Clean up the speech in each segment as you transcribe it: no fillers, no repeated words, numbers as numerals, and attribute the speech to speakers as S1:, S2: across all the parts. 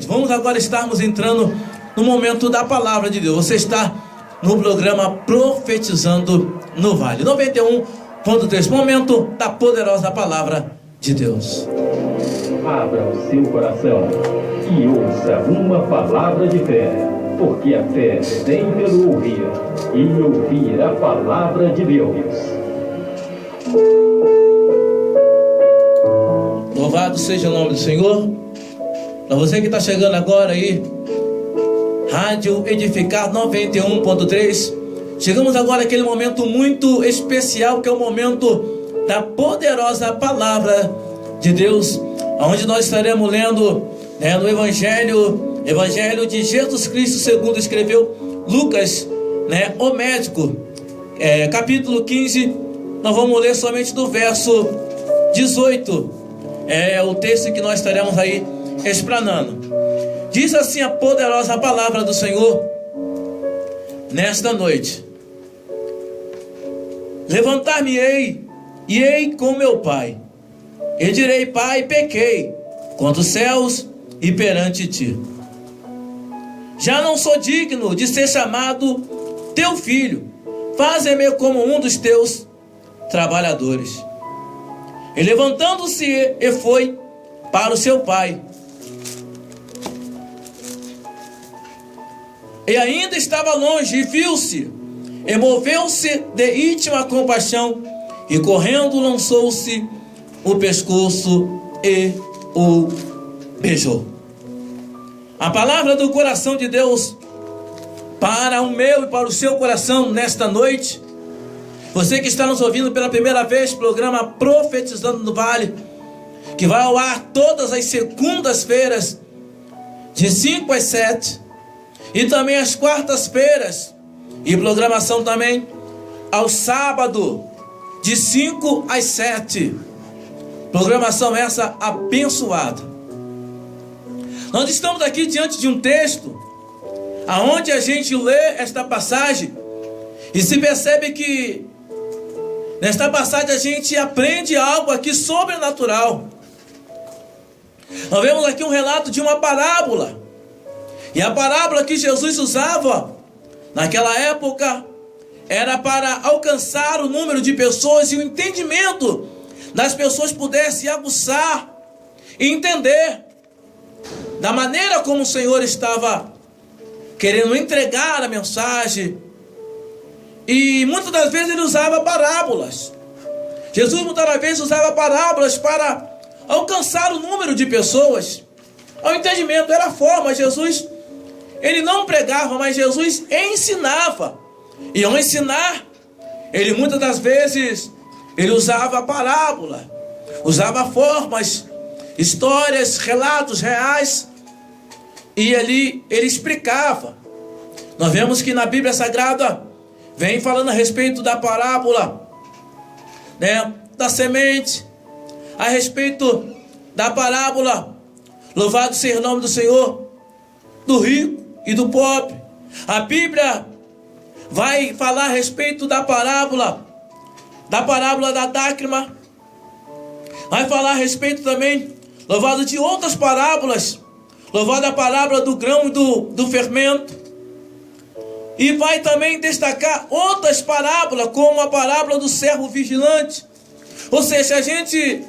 S1: Vamos agora estarmos entrando no momento da palavra de Deus. Você está no programa Profetizando no Vale 91.3, momento da poderosa palavra de Deus.
S2: Abra o seu coração e ouça uma palavra de fé, porque a fé vem pelo ouvir, e ouvir a palavra de Deus.
S1: Louvado seja o nome do Senhor. Para você que está chegando agora aí, Rádio Edificar 91.3, chegamos agora àquele momento muito especial, que é o momento da poderosa palavra de Deus, onde nós estaremos lendo no Evangelho de Jesus Cristo segundo escreveu Lucas, o médico, capítulo 15. Nós vamos ler somente do verso 18, é o texto que nós estaremos aí explanando. Diz assim a poderosa palavra do Senhor nesta noite: levantar-me-ei e hei com meu Pai, e direi: Pai, pequei contra os céus e perante ti. Já não sou digno de ser chamado teu filho, faze-me como um dos teus trabalhadores. E levantando-se, e foi para o seu pai. E ainda estava longe, e viu-se, e moveu-se de íntima compaixão, e correndo lançou-se o pescoço e o beijou. A palavra do coração de Deus para o meu e para o seu coração nesta noite. Você que está nos ouvindo pela primeira vez, programa Profetizando no Vale, que vai ao ar todas as segundas-feiras, de 5 às 7, e também às quartas-feiras, e programação também ao sábado, de 5 às 7. Programação essa abençoada. Nós estamos aqui diante de um texto, aonde a gente lê esta passagem, e se percebe que nesta passagem a gente aprende algo aqui sobrenatural. Nós vemos aqui um relato de uma parábola. E a parábola que Jesus usava naquela época era para alcançar o número de pessoas, e o entendimento das pessoas pudesse aguçar e entender da maneira como o Senhor estava querendo entregar a mensagem. E muitas das vezes ele usava parábolas. Jesus muitas das vezes usava parábolas para alcançar o número de pessoas. O entendimento era a forma. Jesus, ele não pregava, mas Jesus ensinava. E ao ensinar, ele muitas das vezes ele usava parábola, usava formas, histórias, relatos reais, e ali ele explicava. Nós vemos que na Bíblia Sagrada vem falando a respeito da parábola, da semente, a respeito da parábola, louvado seja o nome do Senhor, do rico e do pobre. A Bíblia vai falar a respeito da parábola da dracma. Vai falar a respeito também, louvado, de outras parábolas, louvado a parábola do grão e do fermento. E vai também destacar outras parábolas, como a parábola do servo vigilante. Ou seja, a gente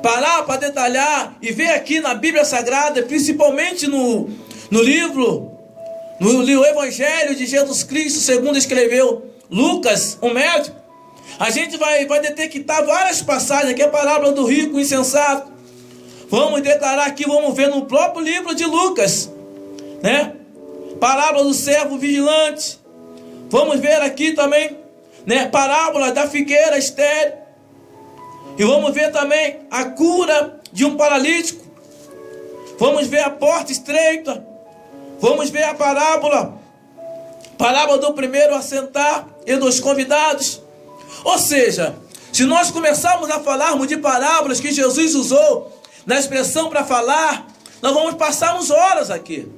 S1: parar para detalhar e ver aqui na Bíblia Sagrada, principalmente no Evangelho de Jesus Cristo segundo escreveu Lucas, o médico, a gente vai detectar várias passagens. Aqui é a parábola do rico insensato. Vamos declarar aqui, vamos ver no próprio livro de Lucas, parábola do servo vigilante. Vamos ver aqui também, parábola da figueira estéril. E vamos ver também a cura de um paralítico. Vamos ver a porta estreita. Vamos ver a parábola do primeiro a sentar e dos convidados. Ou seja, se nós começarmos a falarmos de parábolas que Jesus usou na expressão para falar, nós vamos passarmos horas aqui.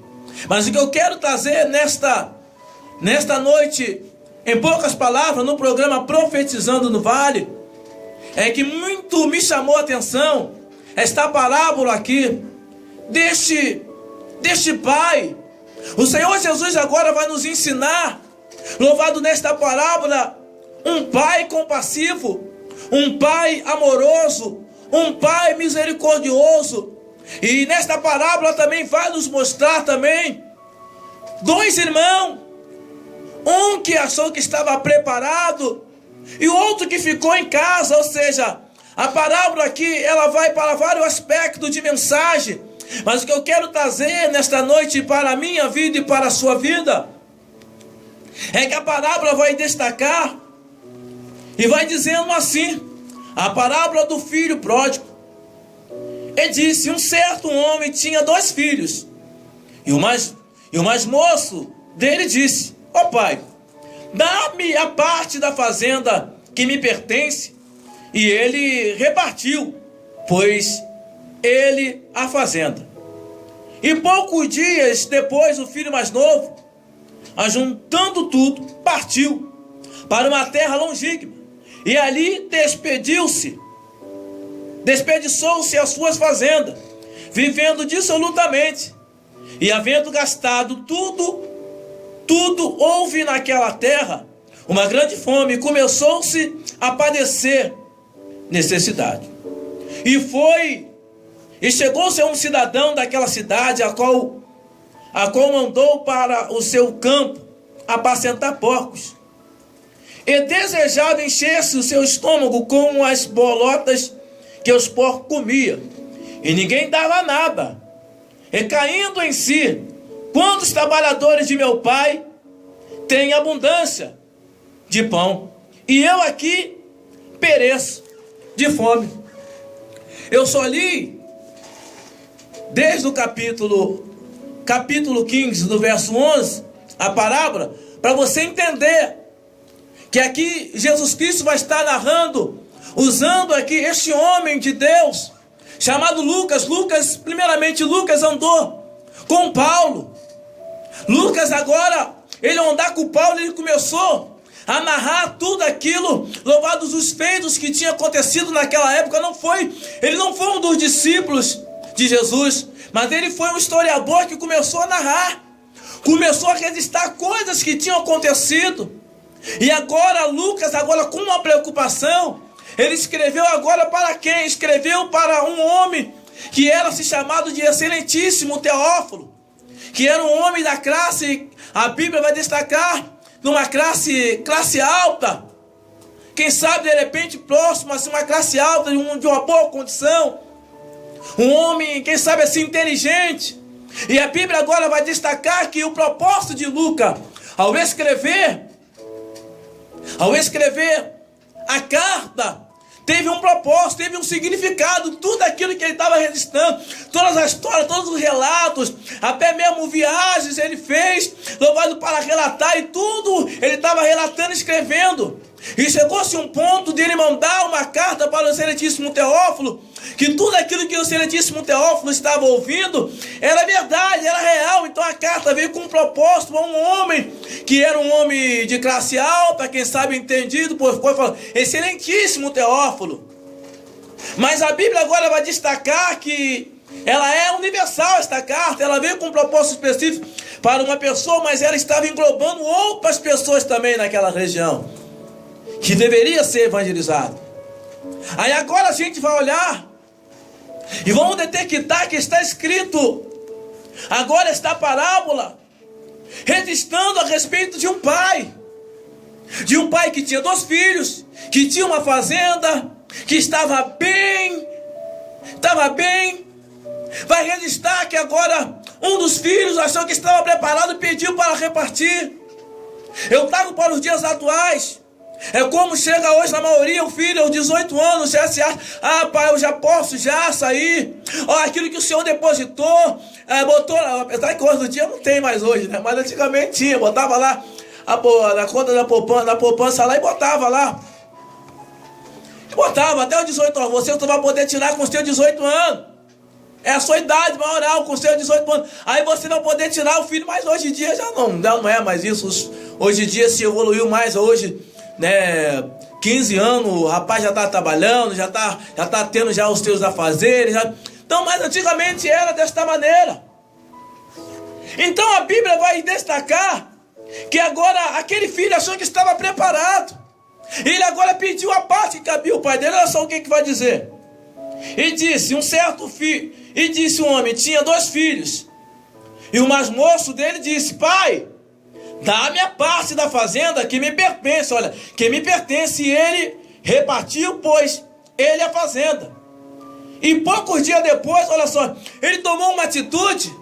S1: Mas o que eu quero trazer nesta noite, em poucas palavras, no programa Profetizando no Vale, é que muito me chamou a atenção esta parábola aqui, deste deste pai. O Senhor Jesus agora vai nos ensinar, louvado nesta parábola, um pai compassivo, um pai amoroso, um pai misericordioso. E nesta parábola também vai nos mostrar também dois irmãos, um que achou que estava preparado e o outro que ficou em casa. Ou seja, a parábola aqui ela vai para vários aspectos de mensagem, mas o que eu quero trazer nesta noite para a minha vida e para a sua vida é que a parábola vai destacar e vai dizendo assim, a parábola do filho pródigo. Ele disse: um certo homem tinha 2 filhos, e o mais moço dele disse: ó pai, dá-me a parte da fazenda que me pertence. E ele repartiu, pois ele a fazenda. E poucos dias depois, o filho mais novo, ajuntando tudo, partiu para uma terra longínqua, e ali desperdiçou-se as suas fazendas, vivendo dissolutamente. E havendo gastado tudo, houve naquela terra uma grande fome, e começou-se a padecer necessidade. E chegou-se a um cidadão daquela cidade, a qual mandou para o seu campo apacentar porcos. E desejava encher-se o seu estômago com as bolotas que os porcos comiam, e ninguém dava nada. E caindo em si: quantos trabalhadores de meu pai têm abundância de pão, e eu aqui pereço de fome. Eu só li desde o capítulo 15, do verso 11, a parábola, para você entender que aqui Jesus Cristo vai estar narrando, usando aqui este homem de Deus, chamado Lucas. Primeiramente Lucas andou com Paulo. Lucas agora, ele andar com Paulo, ele começou a narrar tudo aquilo, louvados os feitos que tinha acontecido naquela época. Ele não foi um dos discípulos de Jesus, mas ele foi um historiador que começou a narrar, começou a registrar coisas que tinham acontecido. E agora Lucas, com uma preocupação, ele escreveu agora para quem? Escreveu para um homem que era se chamado de Excelentíssimo Teófilo, que era um homem da classe, a Bíblia vai destacar, numa classe alta, quem sabe de repente próximo, assim, uma classe alta, de uma boa condição, um homem, quem sabe assim, inteligente. E a Bíblia agora vai destacar que o propósito de Lucas, ao escrever a carta, teve um propósito, teve um significado. Tudo aquilo que ele estava registrando, todas as histórias, todos os relatos, até mesmo viagens ele fez, louvado para relatar, e tudo ele estava relatando, escrevendo. E chegou-se um ponto de ele mandar uma carta para o Excelentíssimo Teófilo, que tudo aquilo que o Excelentíssimo Teófilo estava ouvindo era verdade, era real. Então a carta veio com um propósito a um homem, que era um homem de classe alta, quem sabe entendido, pois falou: Excelentíssimo Teófilo. Mas a Bíblia agora vai destacar que ela é universal, esta carta, ela veio com um propósito específico para uma pessoa, mas ela estava englobando outras pessoas também naquela região, que deveria ser evangelizado. Aí agora a gente vai olhar e vamos detectar que está escrito agora esta parábola registrando a respeito de um pai que tinha 2 filhos, que tinha uma fazenda, que estava bem. Vai registrar que agora um dos filhos achou que estava preparado e pediu para repartir. Eu trago para os dias atuais. É como chega hoje na maioria o filho aos 18 anos, já se acha: ah, pai, eu já posso sair. Aquilo que o senhor depositou, botou, apesar que hoje no dia não tem mais hoje, né? Mas antigamente tinha, botava lá na conta da poupança lá e botava lá. Botava até os 18 anos, você vai poder tirar com os seus 18 anos. É a sua idade maioral, com os seus 18 anos. Aí você vai poder tirar o filho, mas hoje em dia já não é mais isso. Hoje em dia se evoluiu mais, hoje, né, 15 anos, o rapaz já está trabalhando, já tá tendo já os seus afazeres. Então, mas antigamente era desta maneira. Então a Bíblia vai destacar que agora aquele filho achou que estava preparado. Ele agora pediu a parte que cabia o pai dele. Olha só o que vai dizer. E disse um certo filho, e disse um homem, tinha 2 filhos. E o mais moço dele disse: pai, dá-me a parte da fazenda que me pertence. Olha, que me pertence. E ele repartiu, pois, ele a fazenda. E poucos dias depois, olha só, ele tomou uma atitude.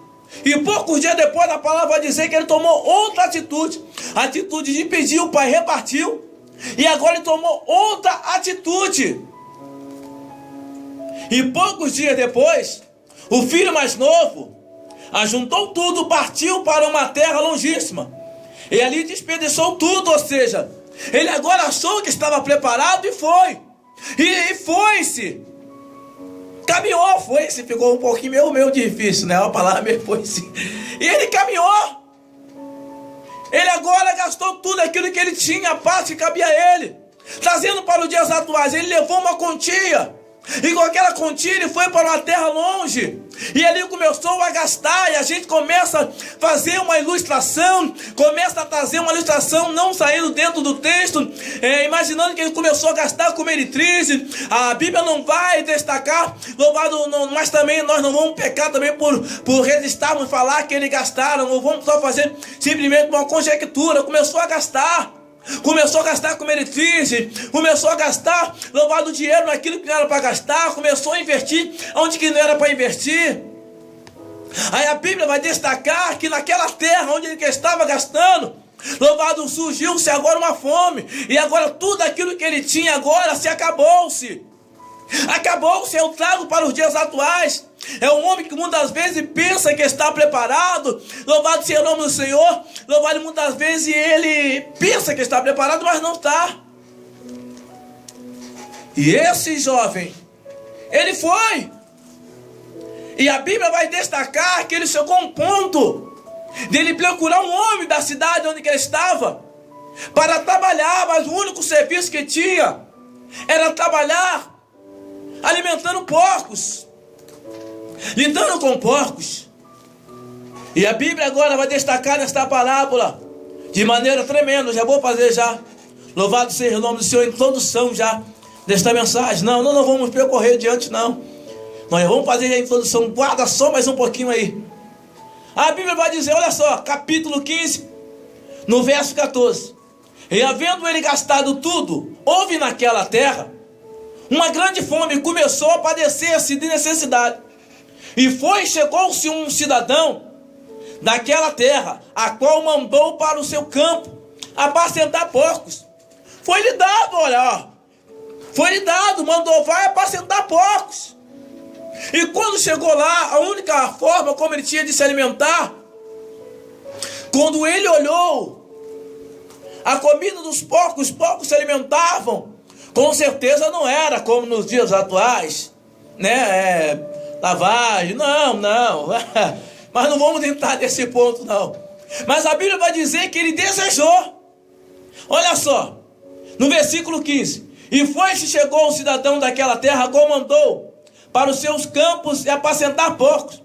S1: E poucos dias depois a palavra vai dizer que ele tomou outra atitude. A atitude de pedir, o pai repartiu. E agora ele tomou outra atitude. E poucos dias depois, o filho mais novo ajuntou tudo, partiu para uma terra longíssima. E ali desperdiçou tudo, ou seja, ele agora achou que estava preparado e foi. E foi-se. Caminhou, foi-se. Ficou um pouquinho meio difícil, né? A palavra meio foi-se. E ele caminhou. Ele agora gastou tudo aquilo que ele tinha, a parte que cabia a ele. Trazendo para os dias atuais, ele levou uma quantia. E com aquela quantia ele foi para uma terra longe. E ali começou a gastar. E a gente começa a fazer uma ilustração. Começa a trazer uma ilustração não saindo dentro do texto, imaginando que ele começou a gastar com meretriz. A Bíblia não vai destacar, louvado, não, mas também nós não vamos pecar também por resistirmos falar que ele gastaram. Ou vamos só fazer simplesmente uma conjectura. Começou a gastar. Começou a gastar com meretriz, começou a gastar, louvado, dinheiro naquilo que não era para gastar, começou a investir onde que não era para investir. Aí a Bíblia vai destacar que naquela terra onde ele estava gastando, louvado, surgiu-se agora uma fome, e agora tudo aquilo que ele tinha agora se acabou-se. Acabou-se, eu trago para os dias atuais. É um homem que muitas vezes pensa que está preparado. Louvado seja o nome do Senhor. Louvado, muitas vezes ele pensa que está preparado, mas não está. E esse jovem, ele foi. E a Bíblia vai destacar que ele chegou a um ponto de ele procurar um homem da cidade onde ele estava para trabalhar, mas o único serviço que tinha era trabalhar alimentando porcos, lidando com porcos. E a Bíblia agora vai destacar nesta parábola de maneira tremenda. Já vou fazer já, louvado seja o nome do Senhor, introdução já desta mensagem. Não vamos percorrer diante não. Nós vamos fazer a introdução. Guarda só mais um pouquinho aí. A Bíblia vai dizer, olha só, capítulo 15, no verso 14. E havendo ele gastado tudo, houve naquela terra uma grande fome, começou a padecer-se de necessidade. E chegou-se um cidadão daquela terra, a qual mandou para o seu campo apacentar porcos. Foi-lhe dado, olha, ó. Foi-lhe dado, mandou, vai apacentar porcos. E quando chegou lá, a única forma como ele tinha de se alimentar, quando ele olhou a comida dos porcos, os porcos se alimentavam. Com certeza não era como nos dias atuais, né? Lavagem, não. Mas não vamos entrar nesse ponto, não. Mas a Bíblia vai dizer que ele desejou. Olha só, no versículo 15. E chegou um cidadão daquela terra, como mandou para os seus campos e apacentar porcos.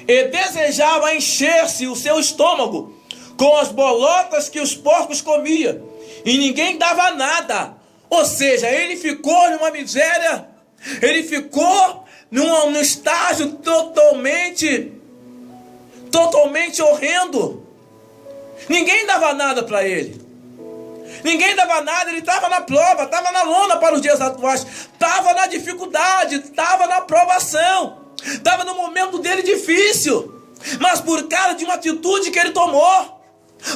S1: E desejava encher-se o seu estômago com as bolotas que os porcos comiam. E ninguém dava nada. Ou seja, ele ficou numa miséria, ele ficou num estágio totalmente horrendo. Ninguém dava nada para ele. Ninguém dava nada, ele estava na prova, estava na lona para os dias atuais, estava na dificuldade, estava na provação, estava no momento dele difícil, mas por causa de uma atitude que ele tomou,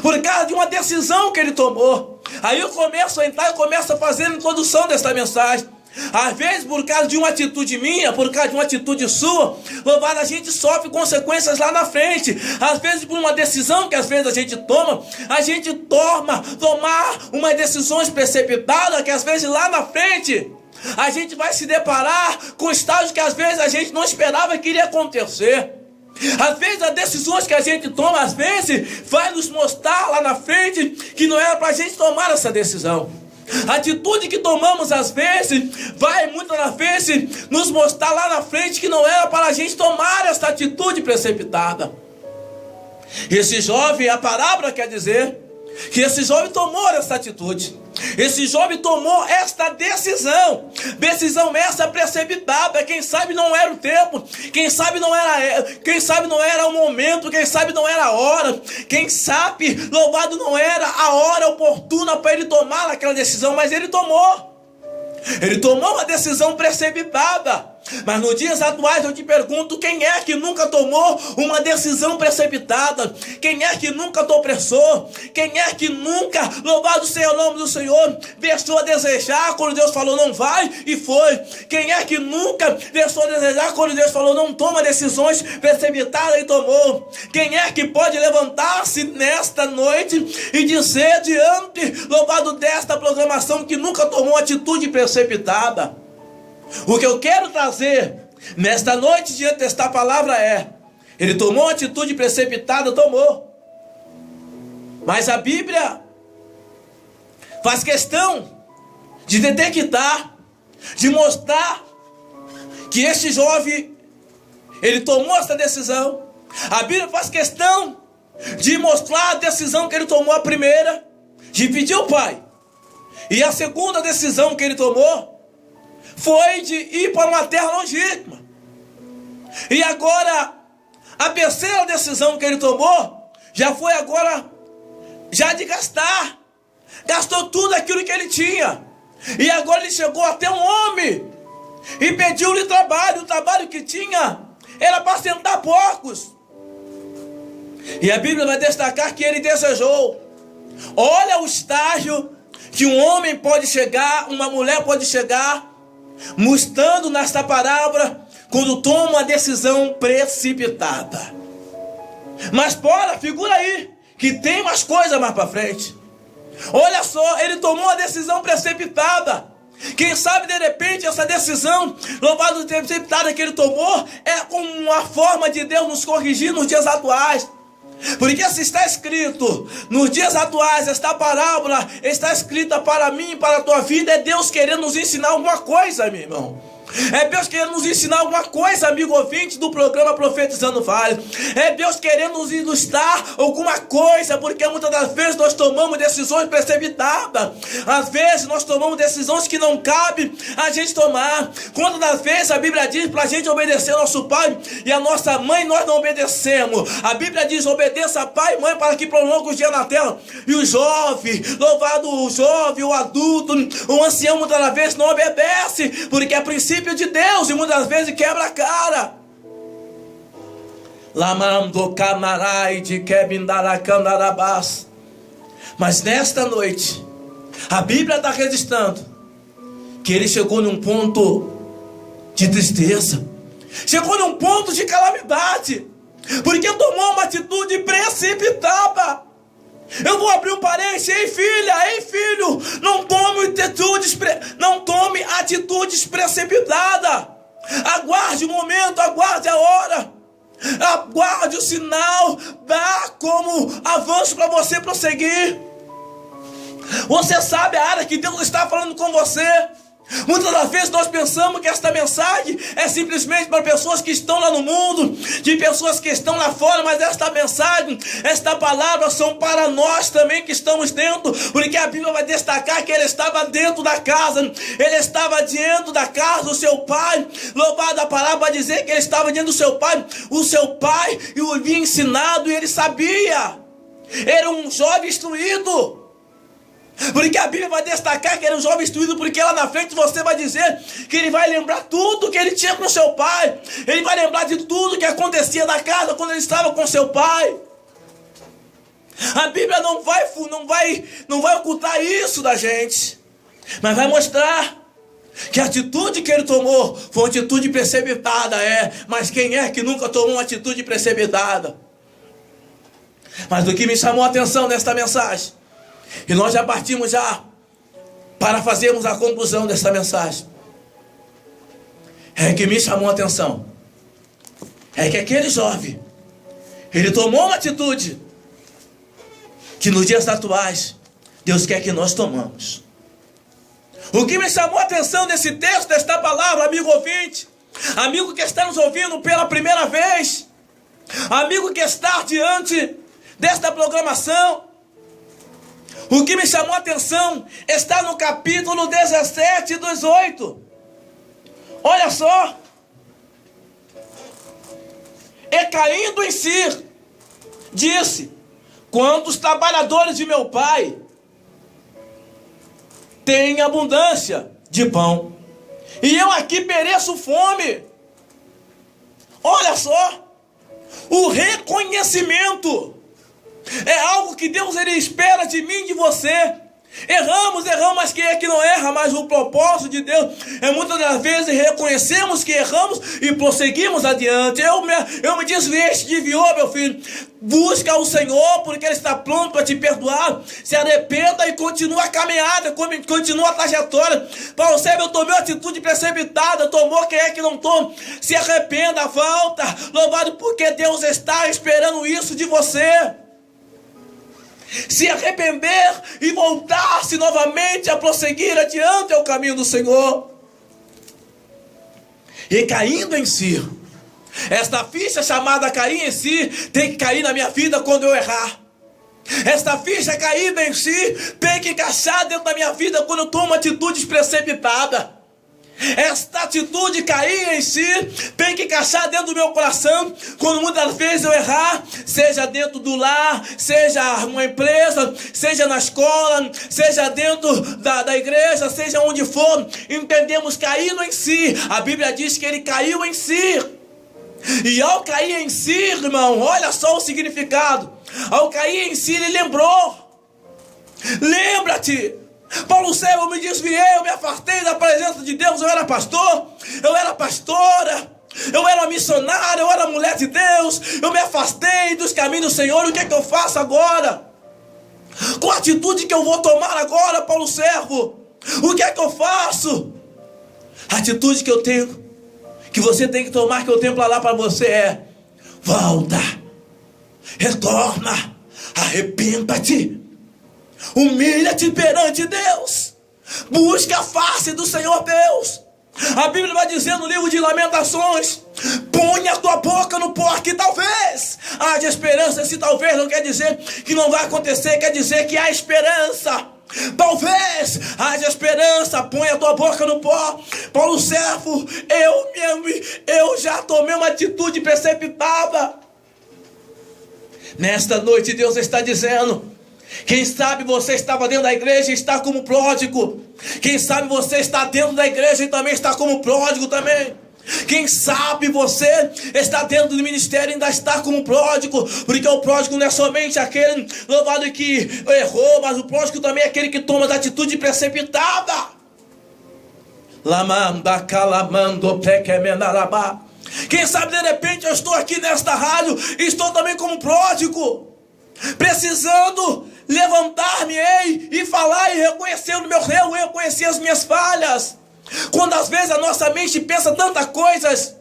S1: por causa de uma decisão que ele tomou. Aí eu começo a entrar, eu começo a fazer a introdução desta mensagem. Às vezes por causa de uma atitude minha, por causa de uma atitude sua, louvado, a gente sofre consequências lá na frente. Às vezes por uma decisão que às vezes a gente toma, tomar umas decisões precipitadas que às vezes lá na frente a gente vai se deparar com estágios que às vezes a gente não esperava que iria acontecer. Às vezes as decisões que a gente toma, às vezes, vai nos mostrar lá na frente que não era para a gente tomar essa decisão. A atitude que tomamos às vezes, vai muitas das vezes nos mostrar lá na frente que não era para a gente tomar essa atitude precipitada. Esse jovem, a parábola quer dizer que esse jovem tomou essa atitude. Esse jovem tomou esta decisão. Decisão essa precipitada. Quem sabe não era o tempo. Quem sabe não era o momento. Quem sabe não era a hora. Quem sabe, louvado, não era a hora oportuna para ele tomar aquela decisão. Mas ele tomou. Ele tomou uma decisão precipitada. Mas nos dias atuais eu te pergunto, quem é que nunca tomou uma decisão precipitada? Quem é que nunca tropeçou? Quem é que nunca, louvado seja o nome do Senhor, deixou a desejar quando Deus falou não vai e foi? Quem é que nunca deixou a desejar quando Deus falou não toma decisões precipitadas e tomou? Quem é que pode levantar-se nesta noite e dizer diante, louvado, desta programação, que nunca tomou atitude precipitada? O que eu quero trazer nesta noite diante desta palavra é: ele tomou atitude precipitada, tomou. Mas a Bíblia faz questão de detectar, de mostrar que este jovem, ele tomou essa decisão. A Bíblia faz questão de mostrar a decisão que ele tomou, a primeira, de pedir ao Pai. E a segunda decisão que ele tomou foi de ir para uma terra longínqua. E agora, a terceira decisão que ele tomou, já foi agora, já de gastar. Gastou tudo aquilo que ele tinha. E agora ele chegou até um homem e pediu-lhe trabalho. O trabalho que tinha era para apacentar porcos. E a Bíblia vai destacar que ele desejou. Olha o estágio que um homem pode chegar, uma mulher pode chegar, mostrando nesta parábola, quando toma uma decisão precipitada. Mas figura aí, que tem mais coisa mais para frente. Olha só, ele tomou uma decisão precipitada. Quem sabe de repente essa decisão, louvado, precipitada que ele tomou, é como uma forma de Deus nos corrigir nos dias atuais. Porque se está escrito nos dias atuais, esta parábola está escrita para mim e para a tua vida, é Deus querendo nos ensinar alguma coisa, meu irmão. É Deus querendo nos ensinar alguma coisa, amigo ouvinte do programa Profetizando Vale. É Deus querendo nos ilustrar alguma coisa, porque muitas das vezes nós tomamos decisões precipitadas. Às vezes nós tomamos decisões que não cabe a gente tomar. Quantas das vezes a Bíblia diz para a gente obedecer ao nosso pai e a nossa mãe, nós não obedecemos. A Bíblia diz: obedeça a pai e mãe para que prolongue os dias na terra. E o jovem, louvado o jovem, o adulto, o ancião, muitas das vezes não obedece, porque a princípio de Deus e muitas vezes quebra a cara. Mas nesta noite a Bíblia está registrando que ele chegou num ponto de tristeza, chegou num ponto de calamidade, porque tomou uma atitude precipitada. Eu vou abrir um parênteses: ei filha, ei filho, não tome atitudes precipitadas. Aguarde o momento, aguarde a hora, aguarde o sinal, dá como avanço para você prosseguir. Você sabe a área que Deus está falando com você. Muitas das vezes nós pensamos que esta mensagem é simplesmente para pessoas que estão lá no mundo, de pessoas que estão lá fora, mas esta mensagem, esta palavra são para nós também que estamos dentro, porque a Bíblia vai destacar que ele estava dentro da casa, ele estava dentro da casa do seu pai. Louvado, a palavra vai dizer que ele estava dentro do seu pai. O seu pai o havia ensinado e ele sabia. Era um jovem instruído. Porque a Bíblia vai destacar que ele é um jovem instruído, porque lá na frente você vai dizer que ele vai lembrar tudo que ele tinha com seu pai. Ele vai lembrar de tudo que acontecia na casa quando ele estava com seu pai. A Bíblia não vai ocultar isso da gente, mas vai mostrar que a atitude que ele tomou foi uma atitude precipitada. Mas quem é que nunca tomou uma atitude precipitada? Mas o que me chamou a atenção nesta mensagem, e nós já partimos para fazermos a conclusão dessa mensagem, que me chamou a atenção é que aquele jovem, ele tomou uma atitude que nos dias atuais Deus quer que nós tomamos. O que me chamou a atenção desse texto, desta palavra, amigo ouvinte, amigo que está nos ouvindo pela primeira vez, amigo que está diante desta programação, o que me chamou a atenção está no capítulo 17 dos 8. Olha só. E caindo em si, disse: quantos trabalhadores de meu pai têm abundância de pão, e eu aqui pereço fome. Olha só, o reconhecimento é algo que Deus ele espera de mim e de você. Erramos, mas quem é que não erra? Mas o propósito de Deus é muitas das vezes reconhecemos que erramos e prosseguimos adiante. Eu me desviei, te desviou, meu filho. Busca o Senhor, porque Ele está pronto para te perdoar. Se arrependa e continua a caminhada, continua a trajetória. Paulo Sérgio, eu tomei uma atitude precipitada. Tomou, quem é que não toma? Se arrependa, volta. Louvado porque Deus está esperando isso de você. Se arrepender e voltar-se novamente a prosseguir adiante ao caminho do Senhor. E caindo em si, esta ficha chamada cair em si tem que cair na minha vida quando eu errar. Esta ficha caída em si tem que encaixar dentro da minha vida quando eu tomo atitudes precipitadas. Esta atitude cair em si tem que encaixar dentro do meu coração quando muitas vezes eu errar, seja dentro do lar, seja uma empresa, seja na escola, seja dentro da igreja, seja onde for. Entendemos caindo em si. A Bíblia diz que ele caiu em si. E ao cair em si, irmão, olha só o significado. Ao cair em si, ele lembrou. Lembra-te. Paulo Sérgio, eu me desviei, eu me afastei da presença de Deus. Eu era pastor, eu era pastora, eu era missionário, eu era mulher de Deus. Eu me afastei dos caminhos do Senhor. O que é que eu faço agora? Qual a atitude que eu vou tomar agora, Paulo Sérgio? O que é que eu faço? A atitude que eu tenho, que você tem que tomar, que eu tenho para lá para você é: volta, retorna, arrependa-te. Humilha-te perante Deus. Busca a face do Senhor Deus. A Bíblia vai dizer no livro de Lamentações: põe a tua boca no pó, que talvez haja esperança. Esse talvez não quer dizer que não vai acontecer, quer dizer que há esperança. Talvez haja esperança. Põe a tua boca no pó. Paulo Sérgio, eu já tomei uma atitude precipitada. Nesta noite Deus está dizendo: quem sabe você estava dentro da igreja e está como pródigo. Quem sabe você está dentro da igreja e também está como pródigo também. Quem sabe você está dentro do ministério e ainda está como pródigo. Porque o pródigo não é somente aquele, louvado, que errou, mas o pródigo também é aquele que toma da atitude precipitada. Lamanda calamando pequemenarabá. Quem sabe de repente eu estou aqui nesta rádio e estou também como pródigo, precisando levantar-me e falar e reconhecer o meu erro, reconhecer as minhas falhas. Quando às vezes a nossa mente pensa tantas coisas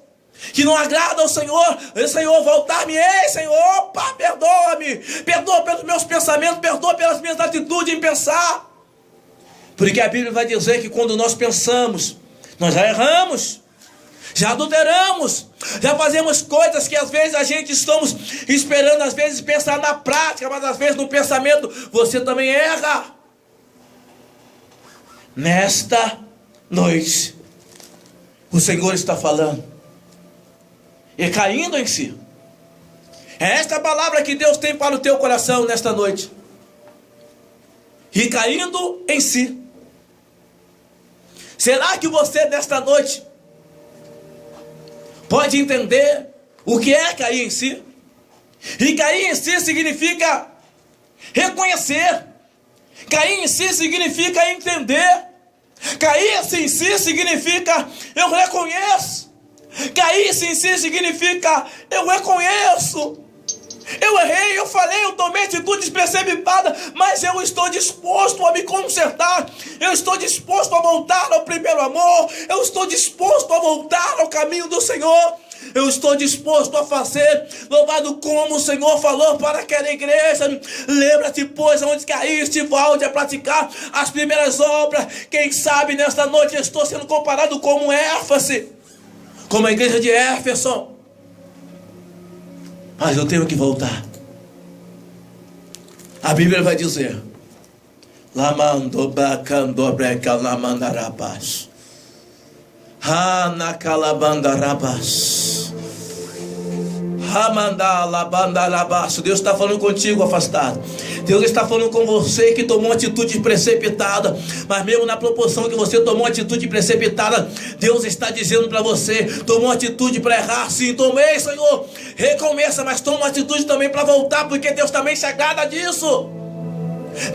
S1: que não agradam ao Senhor, Senhor, voltar-me, Senhor, opa, perdoa-me, perdoa pelos meus pensamentos, perdoa pelas minhas atitudes em pensar. Porque a Bíblia vai dizer que quando nós pensamos, nós já erramos, já adulteramos, já fazemos coisas que às vezes a gente estamos esperando, às vezes pensar na prática, mas às vezes no pensamento você também erra. Nesta noite, o Senhor está falando e caindo em si. É esta palavra que Deus tem para o teu coração nesta noite. E caindo em si. Será que você nesta noite pode entender o que é cair em si? E cair em si significa reconhecer. Cair em si significa entender. Cair em si significa eu reconheço. Cair em si significa eu reconheço. Eu errei, eu falei, eu tomei atitudes precipitadas, mas eu estou disposto a me consertar. Eu estou disposto a voltar ao primeiro amor. Eu estou disposto a voltar ao caminho do Senhor. Eu estou disposto a fazer, louvado como o Senhor falou para aquela igreja. Lembra-te, pois, onde caíste, volte a praticar as primeiras obras. Quem sabe nesta noite eu estou sendo comparado como Éfeso, como a igreja de Éfeso. Mas eu tenho que voltar. A Bíblia vai dizer: Lamando bacando breca lamandarabas. Hanacalabandarabas. Ramandalabandarabas. Deus está falando contigo, afastado. Deus está falando com você que tomou uma atitude precipitada. Mas mesmo na proporção que você tomou uma atitude precipitada, Deus está dizendo para você: tomou uma atitude para errar, sim, tomei, Senhor. Recomeça, mas toma uma atitude também para voltar, porque Deus também se agrada disso.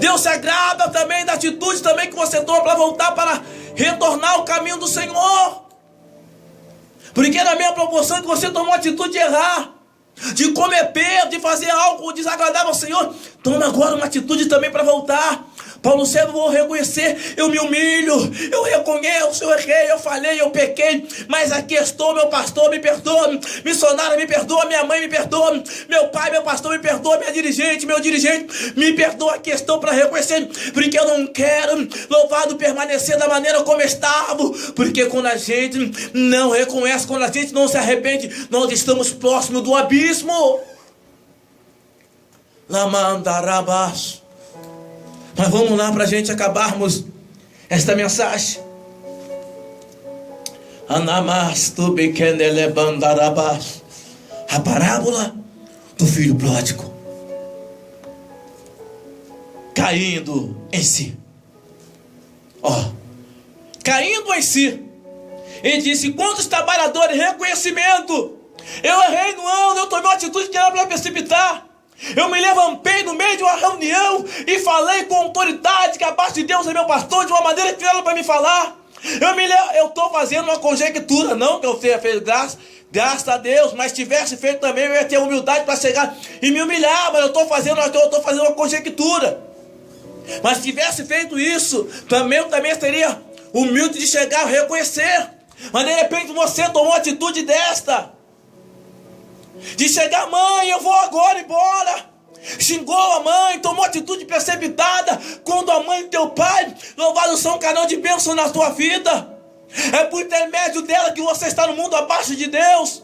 S1: Deus se agrada também da atitude também que você toma para voltar, para retornar ao caminho do Senhor. Porque na mesma proporção que você tomou a atitude de errar, de cometer, de fazer algo desagradável ao Senhor, toma agora uma atitude também para voltar. Paulo servo, vou reconhecer, eu me humilho, eu reconheço, eu errei, eu falhei, eu pequei, mas aqui estou, meu pastor, me perdoa, missionária, me perdoa, minha mãe, me perdoa, meu pai, meu pastor, me perdoa, minha dirigente, meu dirigente, me perdoa, aqui estou para reconhecer, porque eu não quero, louvado, permanecer da maneira como estava, porque quando a gente não reconhece, quando a gente não se arrepende, nós estamos próximos do abismo. Lamandarabas. Mas vamos lá para a gente acabarmos esta mensagem. A parábola do filho pródigo caindo em si. Caindo em si. Ele disse: quantos trabalhadores, reconhecimento. Eu errei no ano, eu tomei uma atitude que era para precipitar. Eu me levantei no meio de uma reunião e falei com autoridade que abaixo de Deus é meu pastor, de uma maneira que era para me falar. Eu estou fazendo uma conjectura, não que eu tenha feito graças a Deus, mas tivesse feito também, eu ia ter humildade para chegar e me humilhar, mas eu estou fazendo uma conjectura. Mas se tivesse feito isso, também eu seria humilde de chegar a reconhecer. Mas de repente você tomou uma atitude desta, de chegar: mãe, eu vou agora embora. Xingou a mãe, tomou atitude precipitada. Quando a mãe e teu pai, louvado, são um canal de bênção na tua vida. É por intermédio dela que você está no mundo abaixo de Deus.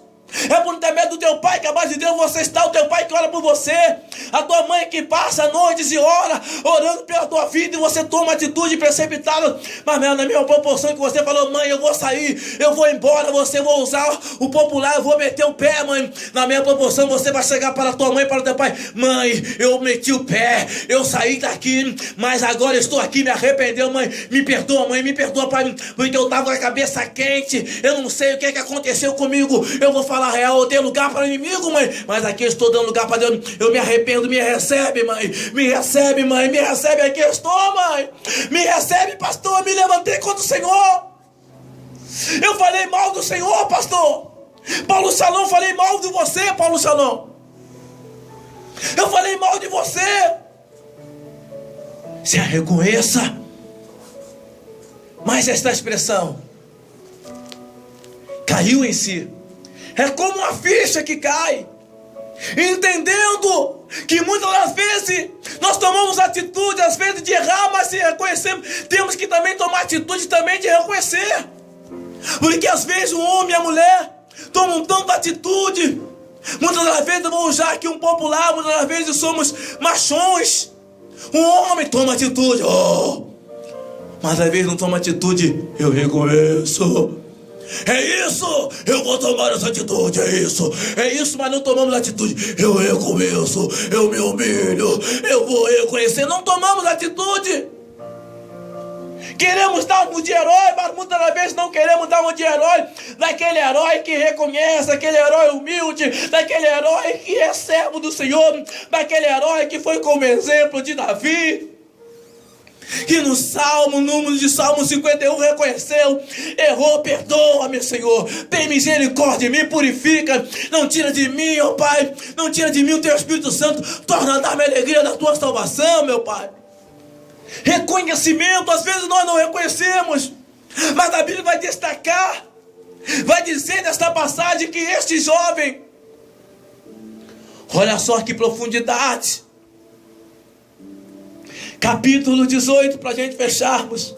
S1: É por intermédio do teu pai que abaixo de Deus você está, o teu pai que ora por você, a tua mãe que passa noites e ora orando pela tua vida, e você toma atitude precipitada. Mas na mesma proporção que você falou: mãe, eu vou sair, eu vou embora, você vou usar o popular, eu vou meter o pé, mãe. Na mesma proporção você vai chegar para a tua mãe, para o teu pai: mãe, eu meti o pé, eu saí daqui, mas agora estou aqui, me arrependeu, mãe, me perdoa, pai, porque eu estava com a cabeça quente, eu não sei o que aconteceu comigo, eu vou falar real, eu dei lugar para o inimigo, mãe, mas aqui eu estou dando lugar para Deus, eu me arrependo, me recebe, mãe, me recebe, mãe, me recebe, aqui eu estou, mãe, me recebe, pastor, eu me levantei contra o Senhor, eu falei mal do Senhor, pastor, Paulo Shalom, falei mal de você, Paulo Shalom, eu falei mal de você, se reconheça. Mas esta expressão, caiu em si, é como uma ficha que cai, entendendo que muitas das vezes nós tomamos atitude, às vezes de errar, mas se reconhecemos, temos que também tomar atitude também de reconhecer, porque às vezes o homem e a mulher tomam tanta atitude, muitas das vezes eu vou usar aqui um popular, muitas das vezes somos machões, um homem toma atitude, mas às vezes não toma atitude, eu reconheço. É isso, eu vou tomar essa atitude, é isso, mas não tomamos atitude, eu reconheço, eu me humilho, eu vou reconhecer, não tomamos atitude. Queremos dar um de herói, mas muitas das vezes não queremos dar um de herói, daquele herói que reconhece, daquele herói humilde, daquele herói que é servo do Senhor, daquele herói que foi como exemplo de Davi, que no número de Salmo 51 reconheceu: errou, perdoa-me, Senhor, tem misericórdia de mim, purifica, não tira de mim, ó Pai, não tira de mim o teu Espírito Santo, torna a dar-me alegria da tua salvação, meu Pai. Reconhecimento, às vezes nós não reconhecemos, mas a Bíblia vai destacar, vai dizer nesta passagem que este jovem, olha só que profundidade, capítulo 18, para a gente fecharmos.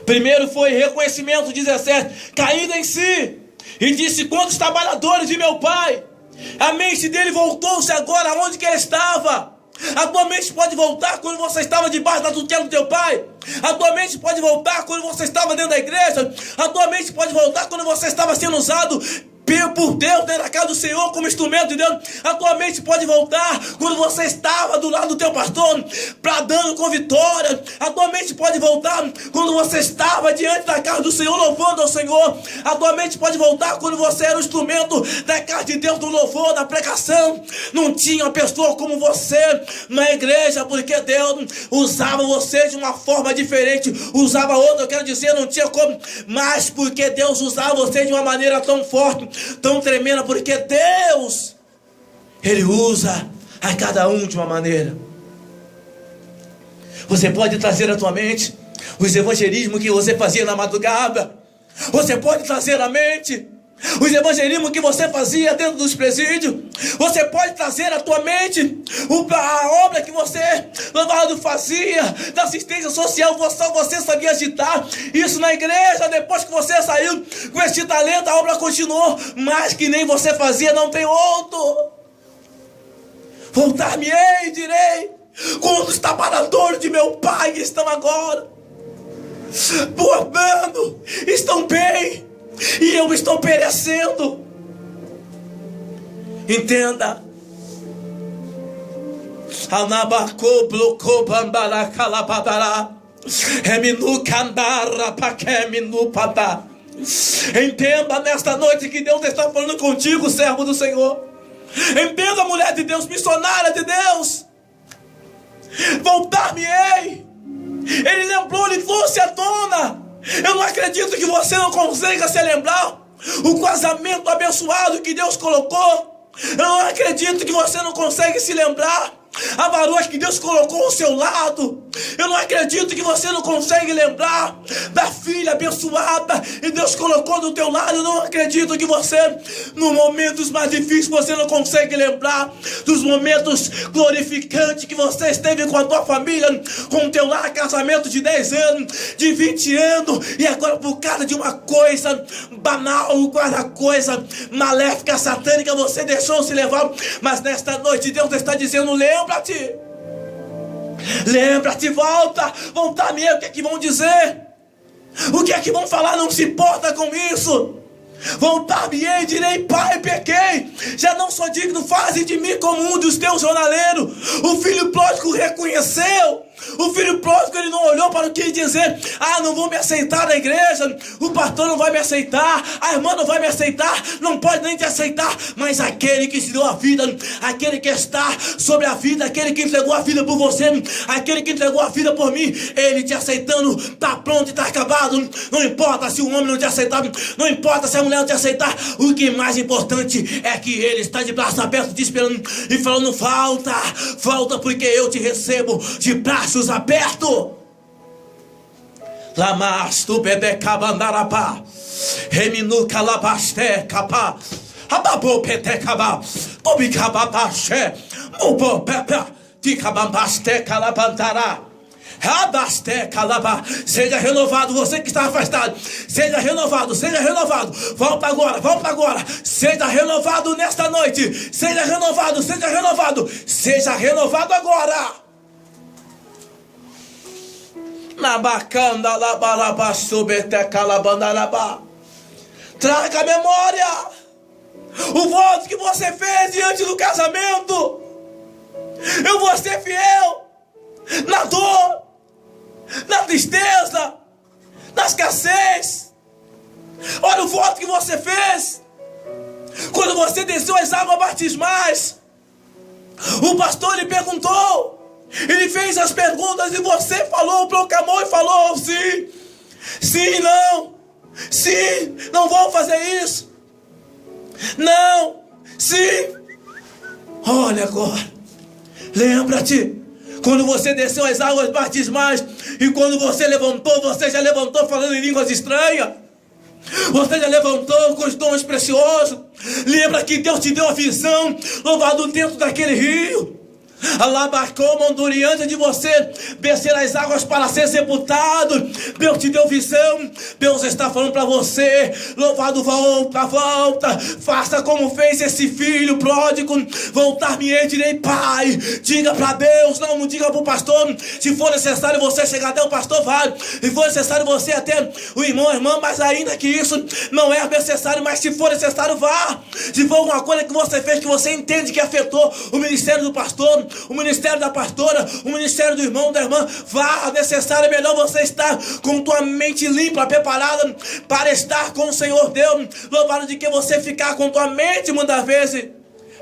S1: Primeiro foi reconhecimento, 17, caído em si, e disse: quantos trabalhadores de meu pai, A mente dele voltou-se agora aonde que ele estava. A tua mente pode voltar quando você estava debaixo da tutela do teu pai. A tua mente pode voltar quando você estava dentro da igreja. A tua mente pode voltar quando você estava sendo usado por Deus dentro da casa do Senhor como instrumento de Deus. A tua mente pode voltar quando você estava do lado do teu pastor, bradando com vitória. A tua mente pode voltar quando você estava diante da casa do Senhor louvando ao Senhor. A tua mente pode voltar quando você era o instrumento da casa de Deus, do louvor, da pregação. Não tinha uma pessoa como você na igreja, porque Deus usava você de uma forma diferente, usava outra, eu quero dizer, não tinha como, mas porque Deus usava você de uma maneira tão forte, tão tremenda, porque Deus, Ele usa a cada um de uma maneira. Você pode trazer à tua mente os evangelismos que você fazia na madrugada. Você pode trazer à mente os evangelismos que você fazia dentro dos presídios. Você pode trazer à tua mente a obra que você fazia da assistência social. Você sabia agitar isso na igreja. Depois que você saiu com esse talento, a obra continuou, mas que nem você fazia, não tem outro. Voltar-me-ei e direi: quando os trabalhadores de meu pai estão agora bordando, estão bem, e eu estou perecendo. Entenda. Entenda nesta noite que Deus está falando contigo, servo do Senhor. Entenda, mulher de Deus, missionária de Deus. Voltar-me-ei. Ele lembrou, ele trouxe à tona. Eu não acredito que você não consiga se lembrar o casamento abençoado que Deus colocou. Eu não acredito que você não consegue se lembrar a varoa que Deus colocou ao seu lado. Eu não acredito que você não consegue lembrar da filha abençoada e Deus colocou do teu lado. Eu não acredito que você, nos momentos mais difíceis, você não consegue lembrar dos momentos glorificantes que você esteve com a tua família, com o teu lar, casamento de 10 anos, de 20 anos, e agora por causa de uma coisa banal, por causa da coisa maléfica, satânica, você deixou-se levar. Mas nesta noite Deus está dizendo: lembra-te, lembra-te, volta-me. O que é que vão dizer? O que é que vão falar? Não se importa com isso. Voltar-me-ei e direi: pai, pequei, já não sou digno, faze de mim como um dos teus jornaleiros. O filho pródigo reconheceu. O filho pródigo, ele não olhou para o que dizer: ah, não vão me aceitar na igreja, o pastor não vai me aceitar, a irmã não vai me aceitar, não pode nem te aceitar. Mas aquele que se deu a vida, aquele que está sobre a vida, aquele que entregou a vida por você, aquele que entregou a vida por mim, ele te aceitando, está pronto e está acabado. Não importa se o homem não te aceitar, não importa se a mulher não te aceitar, o que é mais importante é que ele está de braços abertos te esperando e falando: volta, porque eu te recebo de braços abertos. Lamastu bebe cabandarapá, reminu calabaste capá, ababo pete cabá, obicabataché, mubo pepe, ticabambaste calabantará. Seja renovado, você que está afastado. Seja renovado, seja renovado. Volta agora. Seja renovado nesta noite. Seja renovado, seja renovado. Seja renovado agora. Traga a memória o voto que você fez diante do casamento. Eu vou ser fiel na dor, na tristeza, na escassez. Olha o voto que você fez quando você desceu as águas batismais. O pastor lhe perguntou, ele fez as perguntas e você falou, proclamou e falou: sim, sim, não, sim, não vou fazer isso, não, sim. Olha agora, lembra-te, quando você desceu as águas batismais e quando você levantou, você já levantou falando em línguas estranhas. Você já levantou com os dons preciosos. Lembra que Deus te deu a visão, louvado dentro daquele rio. Diante de você descer as águas para ser sepultado. Deus te deu visão. Deus está falando para você: louvado, volta, faça como fez esse filho pródigo. Voltar-me-ei, direi, pai. Diga para Deus, não diga para o pastor. Se for necessário você chegar até o pastor, vai. Se for necessário você até o irmão, a irmã, mas ainda que isso não é necessário, mas se for necessário, vá. Se for alguma coisa que você fez, que você entende que afetou o ministério do pastor, o ministério da pastora, o ministério do irmão, da irmã, vá, necessário, é melhor você estar com tua mente limpa, preparada para estar com o Senhor Deus. Louvado de que você ficar com tua mente muitas vezes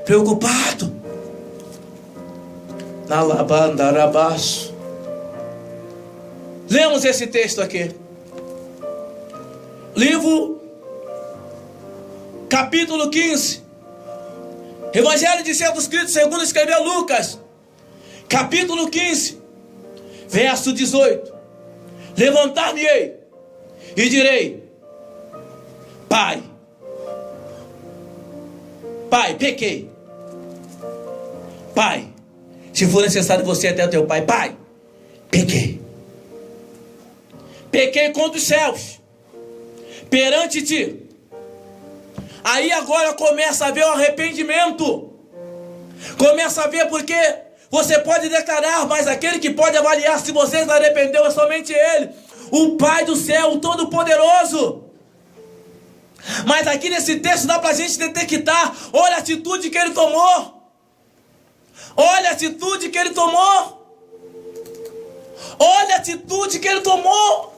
S1: preocupado. Na labandarabaço. Lemos esse texto aqui. Livro, capítulo 15. Evangelho de Jesus Cristo segundo escreveu Lucas, capítulo 15, verso 18. Levantar-me-ei e direi: Pai, pequei. Pai, se for necessário você até o teu pai. Pai, pequei. Pequei contra os céus, perante ti. Aí agora começa a ver o arrependimento. Começa a ver, porque você pode declarar, mas aquele que pode avaliar se você se arrependeu é somente Ele, o Pai do céu, o Todo-Poderoso. Mas aqui nesse texto dá pra gente detectar: olha a atitude que ele tomou. Olha a atitude que ele tomou. Olha a atitude que ele tomou.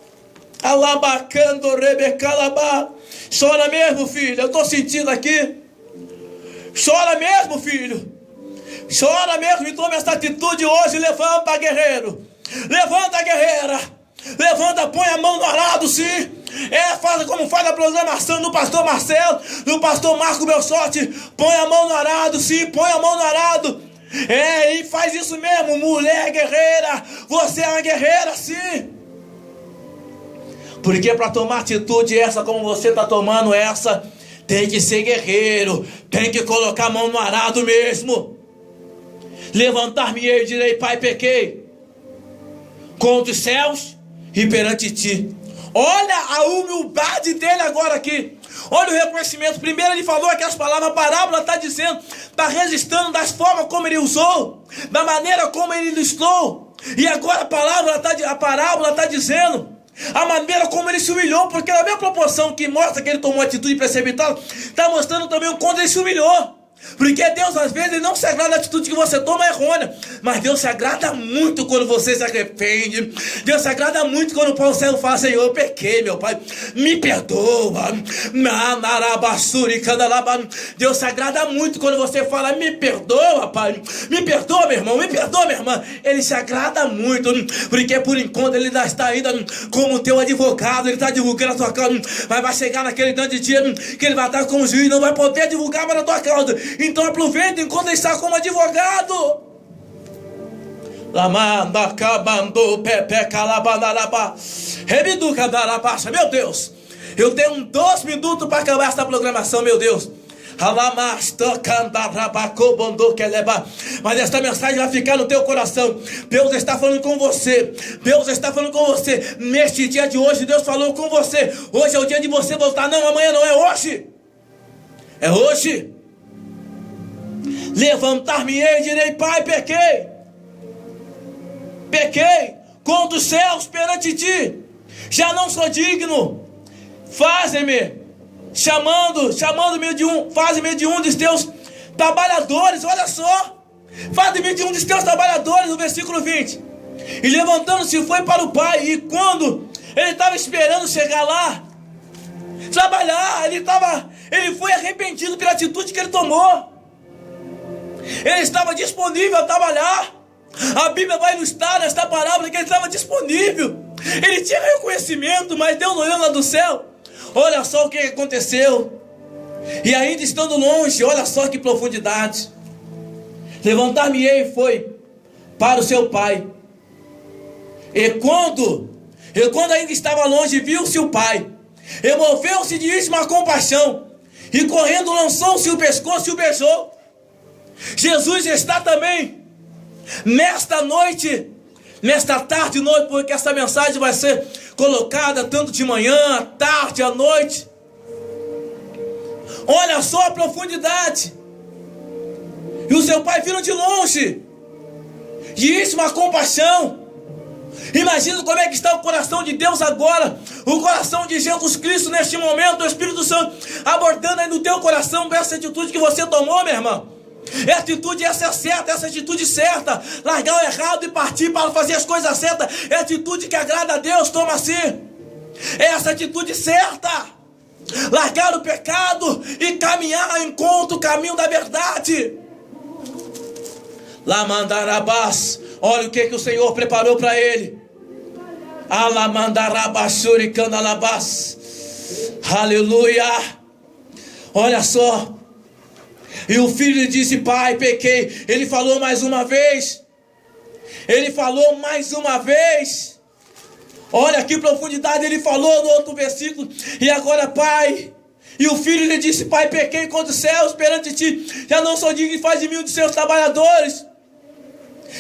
S1: Alabacando rebecalabá. Chora mesmo, filho. Eu estou sentindo aqui. Chora mesmo, filho. Chora mesmo e tome essa atitude hoje. Levanta, guerreiro. Levanta, guerreira. Levanta, põe a mão no arado, sim. Faz como faz a programação do pastor Marcelo, do pastor Marco Belsorte. Põe a mão no arado, sim. Põe a mão no arado. E faz isso mesmo, mulher guerreira. Você é uma guerreira, sim. Porque para tomar atitude essa, como você está tomando essa, tem que ser guerreiro, tem que colocar a mão no arado mesmo. Levantar-me-ei e direi: Pai, pequei contra os céus e perante ti. Olha a humildade dele agora aqui. Olha o reconhecimento. Primeiro ele falou aquelas palavras, a parábola está dizendo, está registrando das formas como ele usou, da maneira como ele ilustrou. E agora a parábola está dizendo a maneira como ele se humilhou, porque na mesma proporção que mostra que ele tomou atitude precipitada, está mostrando também o quanto ele se humilhou. Porque Deus às vezes não se agrada da atitude que você toma errônea, mas Deus se agrada muito quando você se arrepende. Deus se agrada muito quando o Paulo Céu fala: Senhor, eu pequei, meu Pai, me perdoa. Deus se agrada muito quando você fala: me perdoa, Pai, me perdoa, meu irmão, me perdoa, minha irmã. Ele se agrada muito, porque por enquanto ele ainda está ainda como teu advogado. Ele está divulgando a tua causa, mas vai chegar naquele grande dia que ele vai estar com o juiz e não vai poder divulgar mais a tua causa. Então aproveita enquanto ele está como advogado. Meu Deus, eu tenho 2 minutos para acabar essa programação, meu Deus. Mas esta mensagem vai ficar no teu coração. Deus está falando com você. Deus está falando com você. Neste dia de hoje, Deus falou com você. Hoje é o dia de você voltar. Não, amanhã não, é hoje. É hoje. Levantar-me-ei e direi: Pai, pequei contra os céus perante ti, já não sou digno. Faze-me, chamando-me faze-me de um dos teus trabalhadores. Olha só, faze-me de um dos teus trabalhadores, no versículo 20. E levantando-se foi para o pai. E quando ele estava esperando chegar lá, trabalhar, ele foi arrependido pela atitude que ele tomou. Ele estava disponível a trabalhar. A Bíblia vai ilustrar nesta parábola que ele estava disponível. Ele tinha reconhecimento, mas Deus olhando lá do céu, olha só o que aconteceu. E ainda estando longe, olha só que profundidade. Levantar-me-ei foi para o seu pai. E quando ainda estava longe, viu-se o pai, emoveu-se de íntima compaixão, e correndo lançou-se o pescoço e o beijou. Jesus está também nesta noite, nesta tarde e noite, porque essa mensagem vai ser colocada tanto de manhã, à tarde, à noite. Olha só a profundidade. E o seu pai vindo de longe, e isso uma compaixão. Imagina como é que está o coração de Deus agora, o coração de Jesus Cristo neste momento, o Espírito Santo abordando aí no teu coração com essa atitude que você tomou, meu irmão. Essa atitude, essa é certa, essa atitude certa, largar o errado e partir para fazer as coisas certas, é a atitude que agrada a Deus, toma assim. É essa atitude certa, largar o pecado e caminhar ao encontro, o caminho da verdade. Lamandarabás, olha o que o Senhor preparou para ele. Alamandarabashuricandalabás, aleluia. Olha só. E o filho lhe disse: pai, pequei. Ele falou mais uma vez. Ele falou mais uma vez. Olha que profundidade ele falou no outro versículo. E agora, pai. E o filho lhe disse: pai, pequei contra os céus perante ti. Já não sou digno, faz de mim um de seus trabalhadores.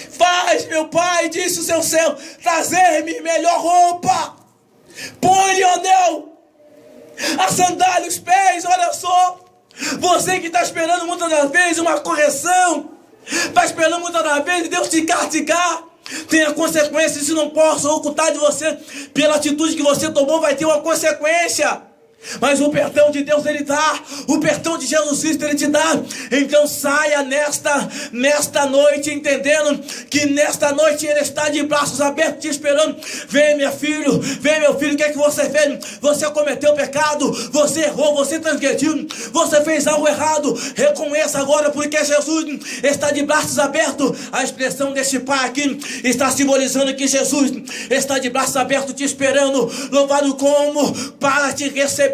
S1: Faz, meu pai, disse o seu céu, trazer-me melhor roupa. Põe-lhe o anel, a sandália, os pés. Olha só. Você que está esperando muitas das vezes uma correção, está esperando muitas das vezes Deus te castigar, tem a consequência. Se não posso ocultar de você, pela atitude que você tomou, vai ter uma consequência. Mas o perdão de Deus Ele dá, o perdão de Jesus Cristo Ele te dá. Então saia nesta noite entendendo que nesta noite Ele está de braços abertos te esperando. Vem, meu filho, o que é que você fez? Você cometeu pecado, você errou, você transgrediu, você fez algo errado. Reconheça agora, porque Jesus está de braços abertos. A expressão deste pai aqui está simbolizando que Jesus está de braços abertos te esperando. Louvado como para te receber.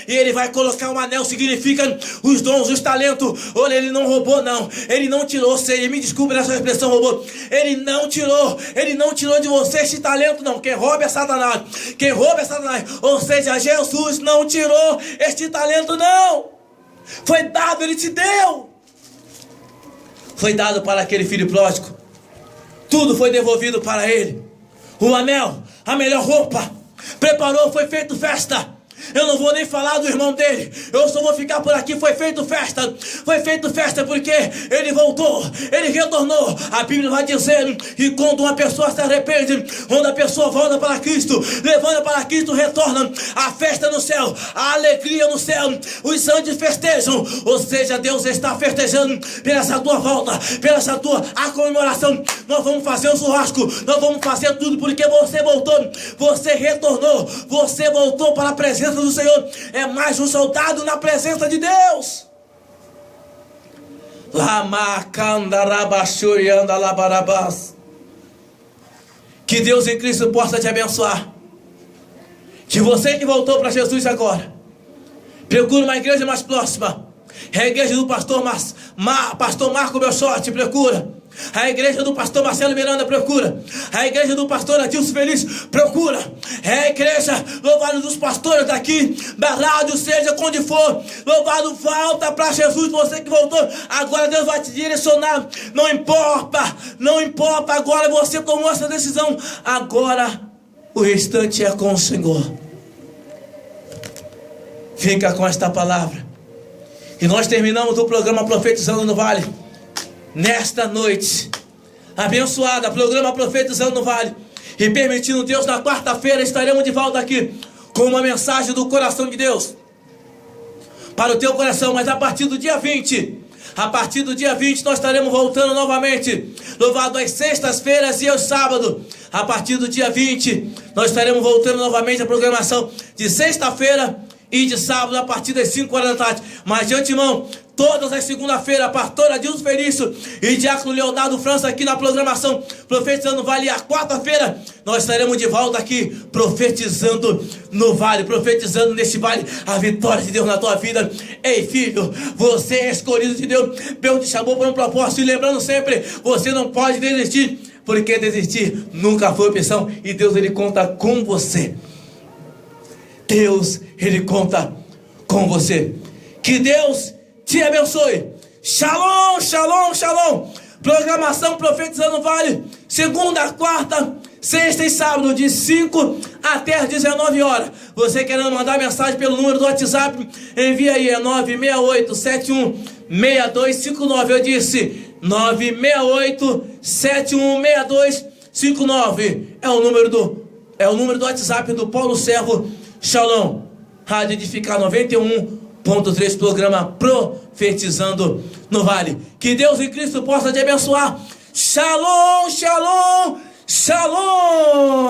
S1: E ele vai colocar um anel, significa os dons, os talentos. Olha, ele não roubou, não. Ele não tirou, me desculpe nessa expressão, roubou. Ele não tirou de você esse talento, não. Quem rouba é Satanás. Ou seja, Jesus não tirou este talento, não. Foi dado, ele te deu. Foi dado para aquele filho pródigo. Tudo foi devolvido para ele. O anel, a melhor roupa. Preparou, foi feito festa. Eu não vou nem falar do irmão dele, eu só vou ficar por aqui. Foi feito festa porque ele voltou, ele retornou. A Bíblia vai dizer que quando uma pessoa se arrepende, quando a pessoa volta para Cristo, levanta para Cristo, retorna, a festa no céu, a alegria no céu, os santos festejam. Ou seja, Deus está festejando pela essa tua volta, pela essa tua comemoração. Nós vamos fazer um churrasco, nós vamos fazer tudo porque você voltou, você retornou, você voltou para a presença do Senhor. É mais um soldado na presença de Deus. Que Deus em Cristo possa te abençoar. Que você que voltou para Jesus agora, procure uma igreja mais próxima. É a igreja do pastor Marco Belchote, procura. A igreja do pastor Marcelo Miranda, procura. A igreja do pastor Adilson Feliz, procura. É a igreja, louvado, dos pastores daqui da rádio, seja onde for. Louvado, volta para Jesus. Você que voltou, agora Deus vai te direcionar. Não importa, agora você tomou essa decisão. Agora o restante é com o Senhor. Fica com esta palavra. E nós terminamos o programa Profetizando no Vale nesta noite abençoada, programa Profetizando no Vale. E permitindo Deus, na quarta-feira estaremos de volta aqui com uma mensagem do coração de Deus para o teu coração. Mas a partir do dia 20 nós estaremos voltando novamente, louvado, às sextas-feiras e aos sábados. A partir do dia 20 nós estaremos voltando novamente a programação de sexta-feira e de sábado a partir das 5 horas da tarde. Mas de antemão, todas as segunda-feiras, pastor Adilson Felício e diácono Leonardo França aqui na programação Profetizando no Vale. E a quarta-feira nós estaremos de volta aqui profetizando no Vale, profetizando nesse vale a vitória de Deus na tua vida. Ei, filho, você é escolhido de Deus. Deus te chamou para um propósito. E lembrando sempre, você não pode desistir, porque desistir nunca foi opção. E Deus, Ele conta com você. Deus, Ele conta com você. Que Deus te abençoe. Shalom, shalom, shalom. Programação Profetizando Vale, segunda, quarta, sexta e sábado, de 5 até as 19 horas. Você querendo mandar mensagem pelo número do WhatsApp, envia aí, é 968-716259. Eu disse 968-716259. É o número do WhatsApp do Paulo Servo Shalom. Rádio Edificar 91.3, programa Profetizando no Vale. Que Deus em Cristo possa te abençoar. Shalom, shalom, shalom.